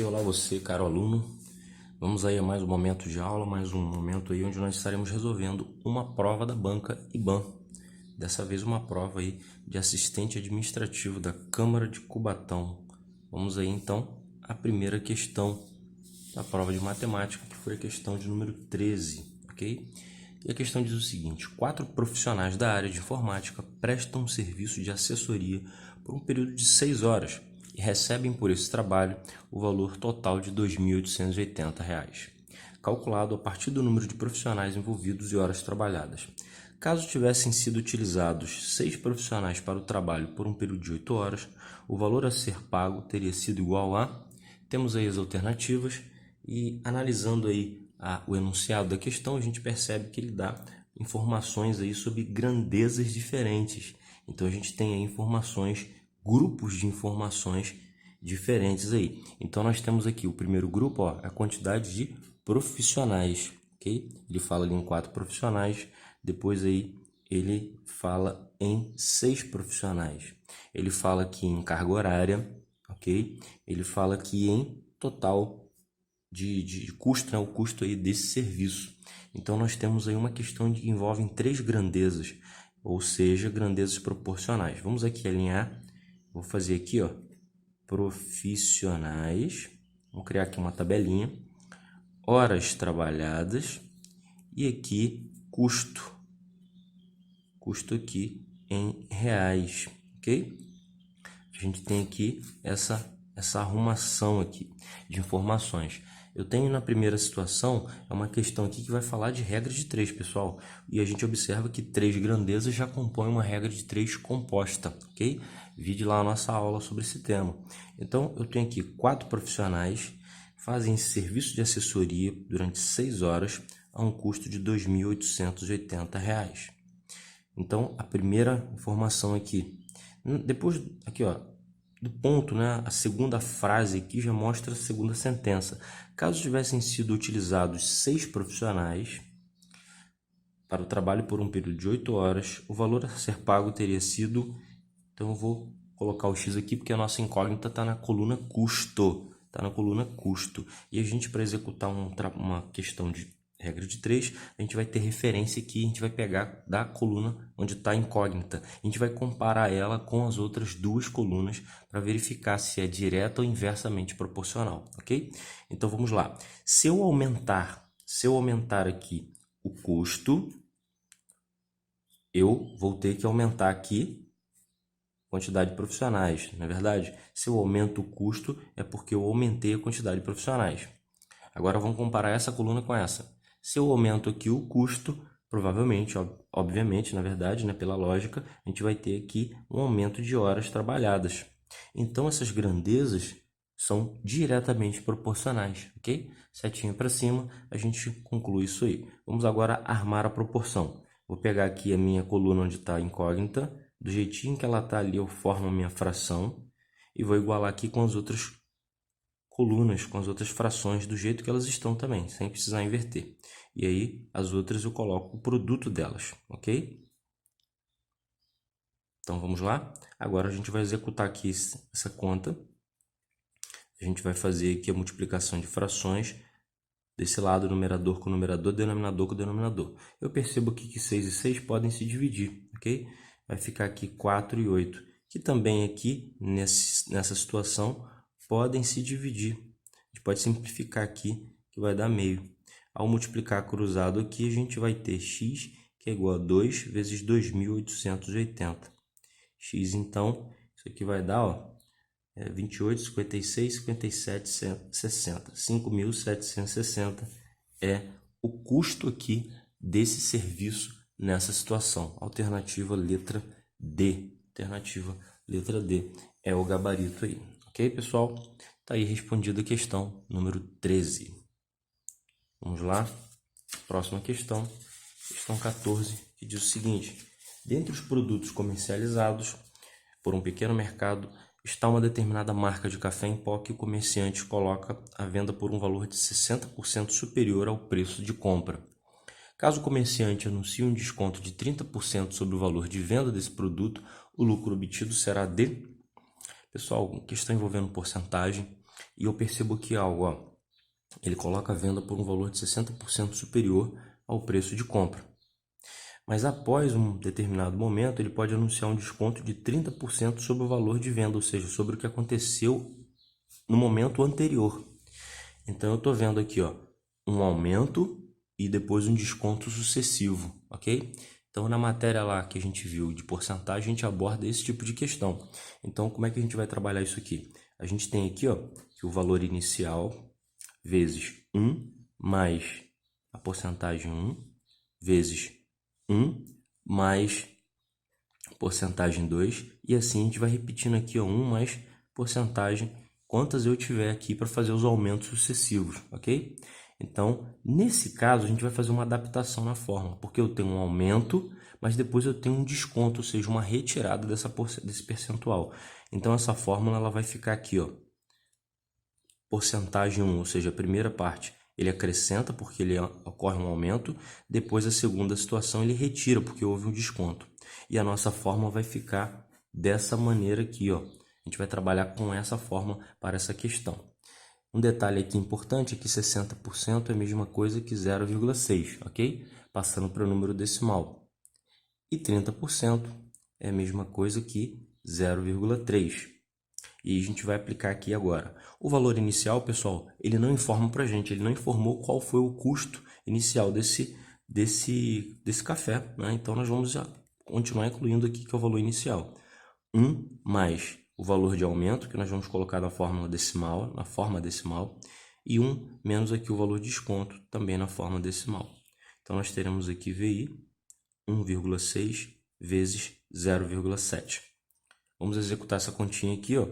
olá você, caro aluno. Vamos aí a mais um momento de aula, mais um momento aí onde nós estaremos resolvendo uma prova da banca IBAN. Dessa vez uma prova aí de assistente administrativo da Câmara de Cubatão. Vamos aí então à primeira questão da prova de matemática, que foi a questão de número 13, ok? E a questão diz o seguinte: 4 profissionais da área de informática prestam serviço de assessoria por um período de 6 horas e recebem por esse trabalho o valor total de R$ 2.880, calculado a partir do número de profissionais envolvidos e horas trabalhadas. Caso tivessem sido utilizados 6 profissionais para o trabalho por um período de 8 horas, o valor a ser pago teria sido igual a... Temos aí as alternativas e analisando aí o enunciado da questão, a gente percebe que ele dá informações aí sobre grandezas diferentes. Então a gente tem aí informações, grupos de informações diferentes aí. Então nós temos aqui o primeiro grupo, a quantidade de profissionais, ok? Ele fala ali em 4 profissionais, depois aí ele fala em 6 profissionais. Ele fala aqui em carga horária, ok? Ele fala aqui em total de custo, né? O custo aí desse serviço. Então nós temos aí uma questão que envolve 3 grandezas, ou seja, grandezas proporcionais. Vamos aqui alinhar, vou fazer aqui, profissionais, vou criar aqui uma tabelinha, horas trabalhadas e aqui custo aqui em reais, ok? A gente tem aqui essa arrumação aqui de informações. Eu tenho na primeira situação, é uma questão aqui que vai falar de regra de 3, pessoal. E a gente observa que 3 grandezas já compõem uma regra de 3 composta, ok? Vide lá a nossa aula sobre esse tema. Então, eu tenho aqui 4 profissionais, fazem serviço de assessoria durante 6 horas a um custo de R$ 2.880. Então, a primeira informação aqui. Depois, aqui, do ponto, né? A segunda frase aqui já mostra a segunda sentença. Caso tivessem sido utilizados 6 profissionais para o trabalho por um período de 8 horas, o valor a ser pago teria sido... Então, eu vou colocar o X aqui porque a nossa incógnita está na coluna custo. Está na coluna custo. E a gente, para executar uma questão de regra de 3, a gente vai ter referência aqui, a gente vai pegar da coluna onde está a incógnita. A gente vai comparar ela com as outras 2 colunas para verificar se é direta ou inversamente proporcional, ok? Então vamos lá. Se eu aumentar aqui o custo, eu vou ter que aumentar aqui quantidade de profissionais, não é verdade? Se eu aumento o custo, é porque eu aumentei a quantidade de profissionais. Agora vamos comparar essa coluna com essa. Se eu aumento aqui o custo, provavelmente, obviamente, na verdade, né, pela lógica, a gente vai ter aqui um aumento de horas trabalhadas. Então, essas grandezas são diretamente proporcionais, ok? Setinha para cima, a gente conclui isso aí. Vamos agora armar a proporção. Vou pegar aqui a minha coluna onde está a incógnita, do jeitinho que ela está ali, eu formo a minha fração e vou igualar aqui com as outras colunas, com as outras frações do jeito que elas estão também, sem precisar inverter. E aí, as outras eu coloco o produto delas, ok? Então, vamos lá? Agora a gente vai executar aqui essa conta. A gente vai fazer aqui a multiplicação de frações. Desse lado, numerador com numerador, denominador com denominador. Eu percebo aqui que 6 e 6 podem se dividir, ok? Vai ficar aqui 4 e 8, que também aqui, nessa situação, podem se dividir. A gente pode simplificar aqui, que vai dar meio. Ao multiplicar cruzado aqui, a gente vai ter x, que é igual a 2 vezes 2.880. X, então, isso aqui vai dar, 28, 56, 57, 60. 5.760 é o custo aqui desse serviço nessa situação. Alternativa letra D. Alternativa letra D é o gabarito aí. Ok, pessoal? Tá aí respondida a questão número 13. Vamos lá? Próxima questão. Questão 14, que diz o seguinte: dentre os produtos comercializados por um pequeno mercado, está uma determinada marca de café em pó que o comerciante coloca à venda por um valor de 60% superior ao preço de compra. Caso o comerciante anuncie um desconto de 30% sobre o valor de venda desse produto, o lucro obtido será de... Pessoal, questão envolvendo porcentagem. e eu percebo aqui algo, ó. Ele coloca a venda por um valor de 60% superior ao preço de compra. Mas após um determinado momento, ele pode anunciar um desconto de 30% sobre o valor de venda, ou seja, sobre o que aconteceu no momento anterior. Então eu estou vendo aqui, ó, um aumento e depois um desconto sucessivo, ok? Então na matéria lá que a gente viu de porcentagem, a gente aborda esse tipo de questão. Então como é que a gente vai trabalhar isso aqui? A gente tem aqui, ó, que o valor inicial vezes 1 mais a porcentagem 1 vezes 1 mais porcentagem 2 e assim a gente vai repetindo aqui, ó, 1 mais porcentagem, quantas eu tiver aqui para fazer os aumentos sucessivos, ok? Então, nesse caso, a gente vai fazer uma adaptação na fórmula, porque eu tenho um aumento, mas depois eu tenho um desconto, ou seja, uma retirada desse percentual. Então, essa fórmula ela vai ficar aqui, ó, porcentagem 1, ou seja, a primeira parte, ele acrescenta porque ocorre um aumento, depois a segunda situação ele retira porque houve um desconto. E a nossa fórmula vai ficar dessa maneira aqui, ó. A gente vai trabalhar com essa fórmula para essa questão. Um detalhe aqui importante é que 60% é a mesma coisa que 0,6, ok? Passando para o número decimal. E 30% é a mesma coisa que 0,3. E a gente vai aplicar aqui agora. O valor inicial, pessoal, ele não informa para a gente, ele não informou qual foi o custo inicial desse café, né? Então, nós vamos já continuar incluindo aqui que é o valor inicial. 1 mais o valor de aumento, que nós vamos colocar na forma decimal, e 1 menos aqui o valor de desconto, também na forma decimal. Então, nós teremos aqui VI 1,6 vezes 0,7. Vamos executar essa continha aqui, ó.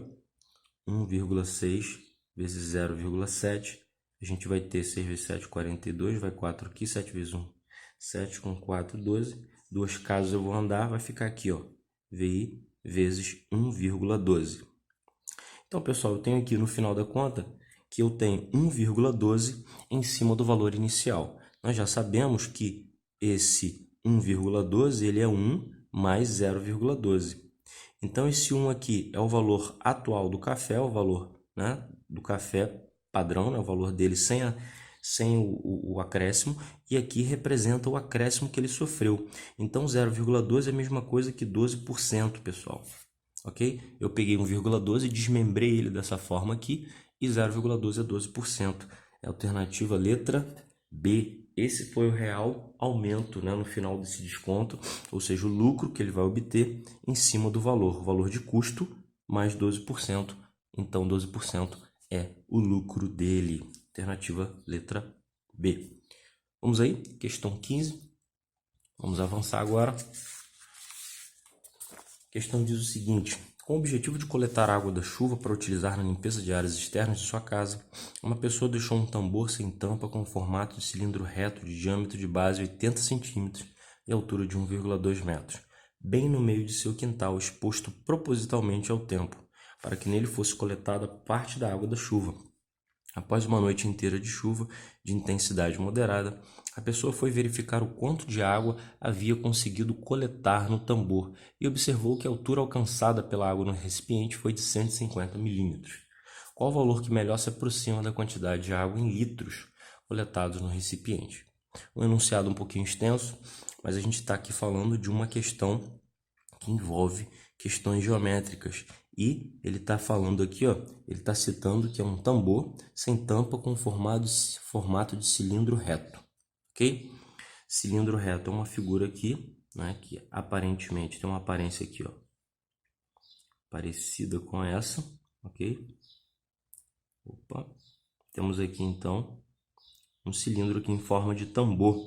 1,6 vezes 0,7, a gente vai ter 6 vezes 7, 42, vai 4 aqui, 7 vezes 1, 7 com 4, 12, duas casas eu vou andar, vai ficar aqui, ó, VI vezes 1,12. Então, pessoal, eu tenho aqui no final da conta que eu tenho 1,12 em cima do valor inicial. Nós já sabemos que esse 1,12 ele é 1 mais 0,12. Então, esse 1 aqui é o valor atual do café, o valor, né, do café padrão, né, o valor dele sem o acréscimo, e aqui representa o acréscimo que ele sofreu. Então, 0,12 é a mesma coisa que 12%, pessoal. Ok? Eu peguei 1,12 e desmembrei ele dessa forma aqui, e 0,12 é 12%. É a alternativa letra B. Esse foi o real aumento, né, no final desse desconto, ou seja, o lucro que ele vai obter em cima do valor, o valor de custo mais 12%. Então, 12% é o lucro dele. Alternativa letra B. Vamos aí, questão 15. Vamos avançar agora. A questão diz o seguinte: com o objetivo de coletar água da chuva para utilizar na limpeza de áreas externas de sua casa, uma pessoa deixou um tambor sem tampa com formato de cilindro reto de diâmetro de base 80 cm e altura de 1,2 metros, bem no meio de seu quintal, exposto propositalmente ao tempo, para que nele fosse coletada parte da água da chuva. Após uma noite inteira de chuva de intensidade moderada, a pessoa foi verificar o quanto de água havia conseguido coletar no tambor e observou que a altura alcançada pela água no recipiente foi de 150 milímetros. Qual o valor que melhor se aproxima da quantidade de água em litros coletados no recipiente? Um enunciado um pouquinho extenso, mas a gente está aqui falando de uma questão que envolve questões geométricas. E ele está falando aqui, ó, ele está citando que é um tambor sem tampa com formato de cilindro reto, ok? Cilindro reto é uma figura aqui, né, que aparentemente tem uma aparência aqui, ó, parecida com essa, ok? Opa. Temos aqui então um cilindro aqui em forma de tambor,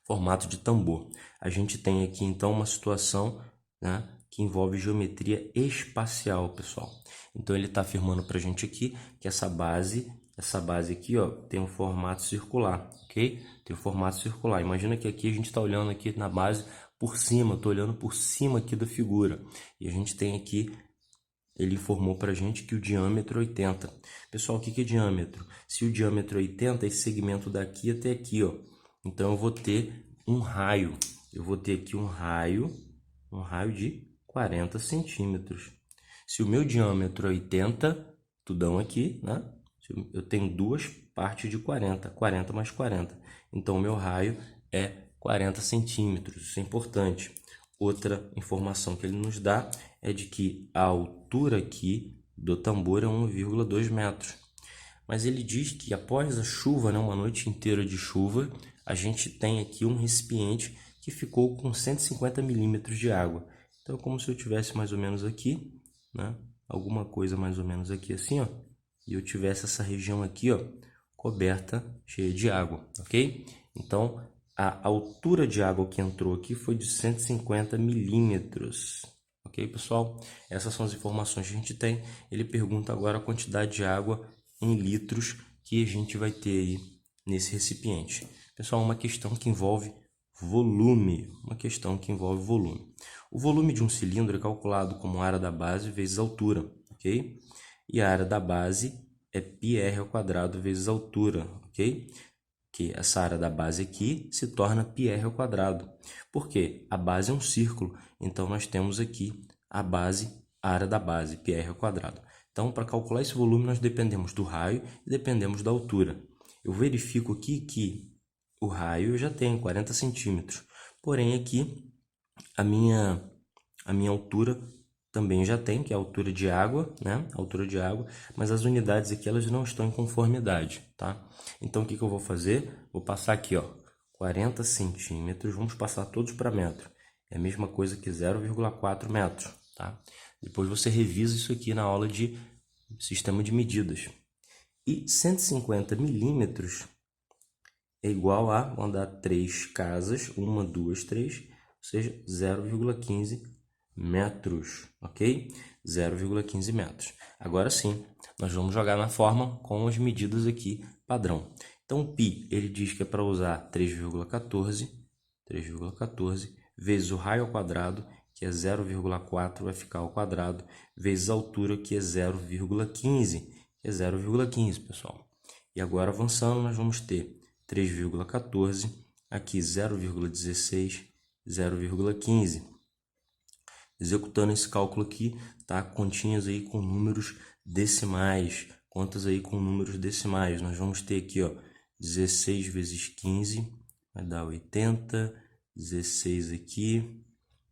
formato de tambor. A gente tem aqui então uma situação, né, que envolve geometria espacial, pessoal. Então ele está afirmando para a gente aqui que essa base aqui, ó, tem um formato circular, ok? Tem um formato circular. Imagina que aqui a gente está olhando aqui na base por cima, estou olhando por cima aqui da figura. E a gente tem aqui, ele informou para a gente que o diâmetro é 80. Pessoal, o que é diâmetro? Se o diâmetro é 80, esse segmento daqui até aqui, ó. Então eu vou ter um raio. Eu vou ter aqui um raio de 40 centímetros. Se o meu diâmetro é 80, tudão aqui, né? Eu tenho duas partes de 40, 40 mais 40. Então, o meu raio é 40 centímetros, isso é importante. Outra informação que ele nos dá é de que a altura aqui do tambor é 1,2 metros. Mas ele diz que após a chuva, né, uma noite inteira de chuva, a gente tem aqui um recipiente que ficou com 150 milímetros de água. Então, é como se eu tivesse mais ou menos aqui, né, alguma coisa mais ou menos aqui assim, ó, e eu tivesse essa região aqui, ó, coberta, cheia de água, ok? Então, a altura de água que entrou aqui foi de 150 milímetros. Ok, pessoal? Essas são as informações que a gente tem. Ele pergunta agora a quantidade de água em litros que a gente vai ter aí nesse recipiente. Pessoal, uma questão que envolve volume. Uma questão que envolve volume. O volume de um cilindro é calculado como a área da base vezes a altura, ok? E a área da base é πr ao quadrado vezes a altura, ok? Que essa área da base aqui se torna πr ao quadrado. Por quê? A base é um círculo, então nós temos aqui a base, a área da base, πr ao quadrado. Então, para calcular esse volume, nós dependemos do raio e dependemos da altura. Eu verifico aqui que o raio eu já tenho 40 centímetros, porém aqui a minha altura também já tem, que é a altura de água, né? A altura de água, mas as unidades aqui elas não estão em conformidade, tá? Então, o que eu vou fazer? Vou passar aqui, ó, 40 centímetros, vamos passar todos para metro. É a mesma coisa que 0,4 metros, tá? Depois você revisa isso aqui na aula de sistema de medidas. E 150 milímetros é igual a, vamos dar 3 casas, 1, 2, 3, ou seja, 0,15 metros, ok? 0,15 metros. Agora sim, nós vamos jogar na forma com as medidas aqui padrão. Então, o π, ele diz que é para usar 3,14 vezes o raio ao quadrado, que é 0,4, vai ficar ao quadrado, vezes a altura, que é 0,15, que é 0,15, pessoal. E agora, avançando, nós vamos ter 3,14, aqui 0,16, 0,15. Executando esse cálculo aqui, tá? Continhas aí com números decimais, contas aí com números decimais. Nós vamos ter aqui, ó, 16 vezes 15, vai dar 80, 16 aqui,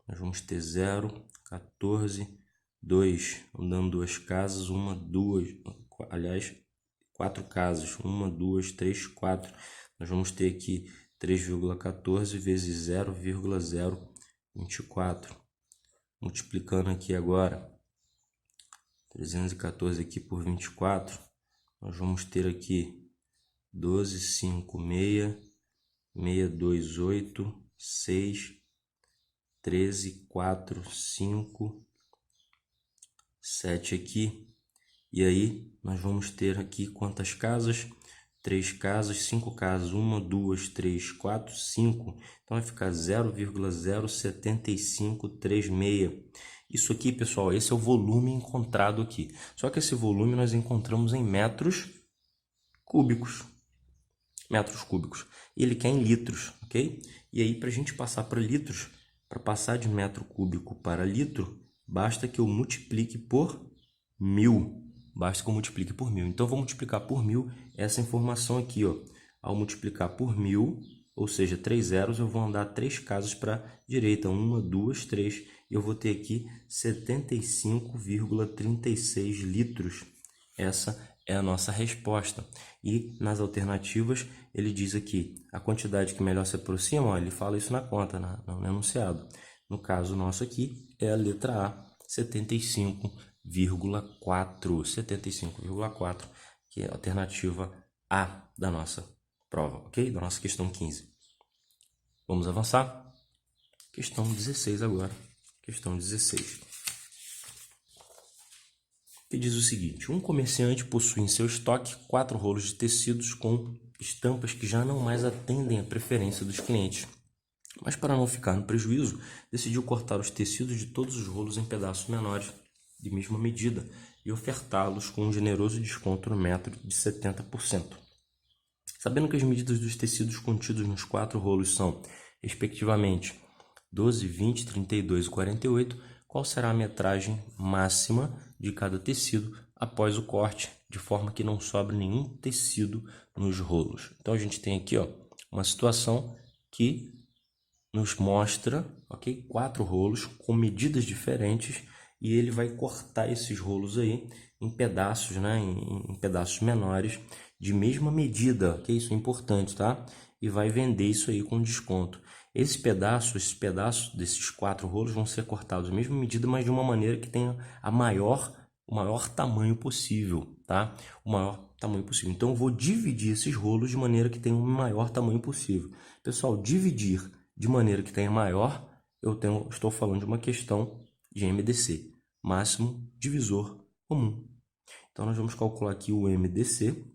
nós vamos ter 0, 14, 2, dando duas casas, uma, duas, aliás, 4 casas, 1, 2, 3, 4. Nós vamos ter aqui 3,14 vezes 0,024. Multiplicando aqui agora, 314 aqui por 24, nós vamos ter aqui 12, 5, 6, 6, 2, 8, 6, 13, 4, 5, 7 aqui. E aí, nós vamos ter aqui quantas casas? 3 casas, 5 casas, 1, 2, 3, 4, 5. Então, vai ficar 0,07536. Isso aqui, pessoal, esse é o volume encontrado aqui. Só que esse volume nós encontramos em metros cúbicos. Metros cúbicos. E ele quer em litros, ok? E aí, para a gente passar para litros, para passar de metro cúbico para litro, basta que eu multiplique por 1000. Basta que eu multiplique por 1000. Então, eu vou multiplicar por 1000 essa informação aqui, ó. Ao multiplicar por 1000, ou seja, 3 zeros, eu vou andar 3 casas para a direita. 1, 2, 3. E eu vou ter aqui 75,36 litros. Essa é a nossa resposta. E nas alternativas, ele diz aqui a quantidade que melhor se aproxima, ó, ele fala isso na conta, no enunciado. No caso nosso aqui, é a letra A, 75,4. 75,4, que é a alternativa A da nossa prova, ok? Da nossa questão 15. Vamos avançar? Questão 16 agora. Questão 16. Que diz o seguinte: um comerciante possui em seu estoque 4 rolos de tecidos com estampas que já não mais atendem à preferência dos clientes. Mas para não ficar no prejuízo, decidiu cortar os tecidos de todos os rolos em pedaços menores, de mesma medida, e ofertá-los com um generoso desconto no metro de 70%. Sabendo que as medidas dos tecidos contidos nos 4 rolos são, respectivamente, 12, 20, 32 e 48, qual será a metragem máxima de cada tecido após o corte, de forma que não sobre nenhum tecido nos rolos. Então a gente tem aqui, ó, uma situação que nos mostra, ok, 4 rolos com medidas diferentes, e ele vai cortar esses rolos aí em pedaços, né, em pedaços menores de mesma medida, que isso é importante, tá? E vai vender isso aí com desconto. Esses pedaços desses 4 rolos vão ser cortados à mesma medida, mas de uma maneira que tenha o maior tamanho possível, tá? O maior tamanho possível. Então eu vou dividir esses rolos de maneira que tenha o maior tamanho possível. Pessoal, dividir de maneira que tenha maior, estou falando de uma questão de MDC, máximo divisor comum. Então nós vamos calcular aqui o MDC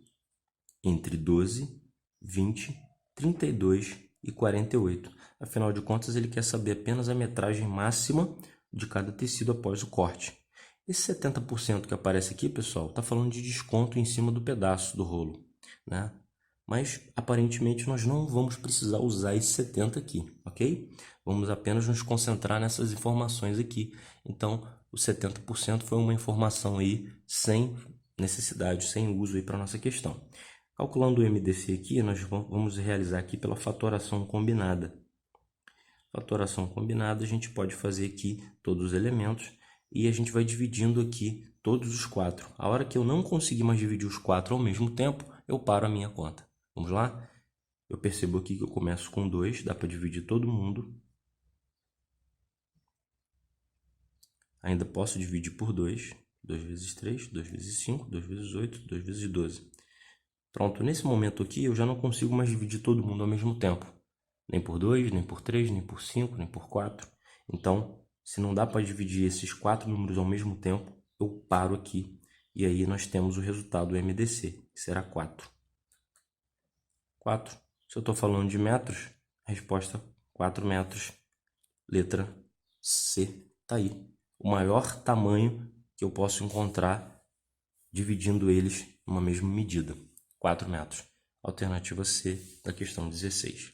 entre 12, 20, 32 e 48. Afinal de contas, ele quer saber apenas a metragem máxima de cada tecido após o corte. Esse 70% que aparece aqui, pessoal, está falando de desconto em cima do pedaço do rolo, né? Mas aparentemente nós não vamos precisar usar esse 70 aqui, ok? Vamos apenas nos concentrar nessas informações aqui. Então, o 70% foi uma informação aí sem necessidade, sem uso aí para nossa questão. Calculando o MDC aqui, nós vamos realizar aqui pela fatoração combinada. Fatoração combinada, a gente pode fazer aqui todos os elementos e a gente vai dividindo aqui todos os 4. A hora que eu não conseguir mais dividir os 4 ao mesmo tempo, eu paro a minha conta. Vamos lá? Eu percebo aqui que eu começo com 2, dá para dividir todo mundo. Ainda posso dividir por 2. 2 vezes 3, 2 vezes 5, 2 vezes 8, 2 vezes 12. Pronto, nesse momento aqui eu já não consigo mais dividir todo mundo ao mesmo tempo. Nem por 2, nem por 3, nem por 5, nem por 4. Então, se não dá para dividir esses 4 números ao mesmo tempo, eu paro aqui. E aí nós temos o resultado MDC, que será 4. 4. Se eu estou falando de metros, a resposta 4 metros. Letra C, tá aí. O maior tamanho que eu posso encontrar dividindo eles numa mesma medida. 4 metros. Alternativa C da questão 16.